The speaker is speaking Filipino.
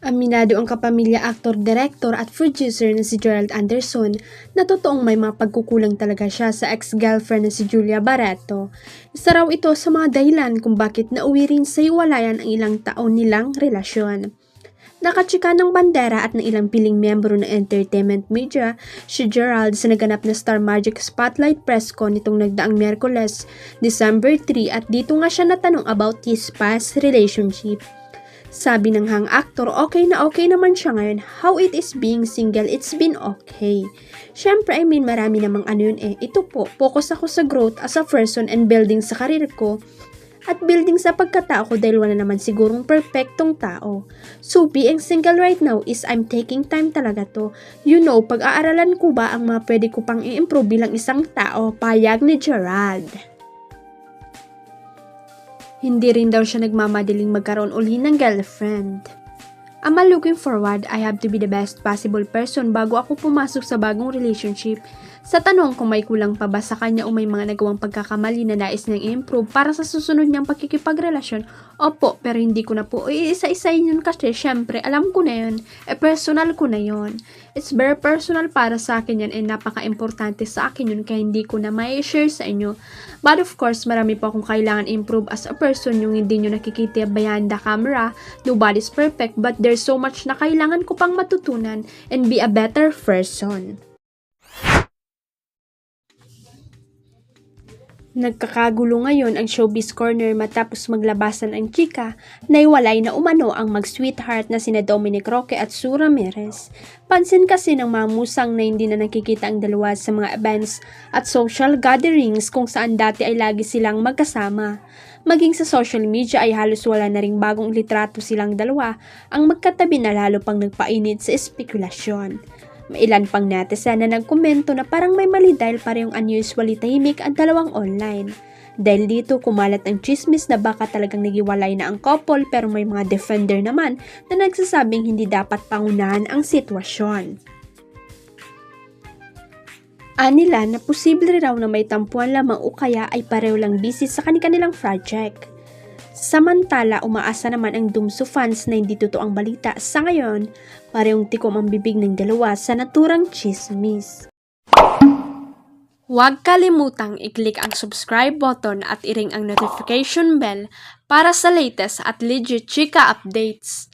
Aminado ang kapamilya aktor, director at producer na si Gerald Anderson na totoong may mga pagkukulang talaga siya sa ex-girlfriend na si Julia Barreto. Isa raw ito sa mga dahilan kung bakit nauwi rin sa hiwalayan ang ilang taon nilang relasyon. Nakatsika ng bandera at ng ilang piling miyembro ng entertainment media si Gerald sa naganap na Star Magic Spotlight Press Con nitong nagdaang Miyerkules, December 3 at dito nga siya natanong about his past relationship. Sabi ng hang actor, okay naman siya ngayon. How it is being single, it's been okay. Syempre, marami namang yun eh. Ito po, focus ako sa growth as a person and building sa karir ko at building sa pagkatao ko dahil wala naman sigurong perfectong tao. So, being single right now is I'm taking time talaga to. You know, pag-aaralan ko ba ang mga pwede ko pang i-improve bilang isang tao, payag ni Gerald. Hindi rin daw siya nagmamadaling magkaroon uli ng girlfriend. I'm looking forward, I have to be the best possible person bago ako pumasok sa bagong relationship. Sa tanong kung may kulang pa ba sa kanya o may mga nagawang pagkakamali na nais niyang i-improve para sa susunod niyang pakikipagrelasyon, opo, pero hindi ko na po iisa-isayin yun kasi syempre alam ko na yun, personal ko na yun. It's very personal para sa akin yan and napaka-importante sa akin yun kaya hindi ko na mai-share sa inyo. But of course, marami po akong kailangan improve as a person yung hindi nyo nakikita behind the camera. Nobody's perfect but there's so much na kailangan ko pang matutunan and be a better person. Nagkakagulo ngayon ang Showbiz Corner matapos maglabasan ang chika na iwalay na umano ang mag-sweetheart na sina Dominic Roque at Sue Ramirez. Pansin kasi ng mga musang na hindi na nakikita ang dalawa sa mga events at social gatherings kung saan dati ay lagi silang magkasama. Maging sa social media ay halos wala na ring bagong litrato silang dalawa ang magkatabi na lalo pang nagpainit sa espekulasyon. May ilan pang netizen na nagkomento na parang may mali dahil parehong unusually tahimik ang dalawang online. Dahil dito kumalat ang chismis na baka talagang nagiwalay na ang couple pero may mga defender naman na nagsasabing hindi dapat pangunahan ang sitwasyon. Anila na posible raw na may tampuan lamang o kaya ay pareho lang busy sa kanilang project. Samantala, umaasa naman ang Dumso fans na hindi totoo ang balita. Sa ngayon, parehong tikom ang bibig ng dalawa sa naturang chismis. Huwag kalimutang i-click ang subscribe button at i-ring ang notification bell para sa latest at legit chika updates.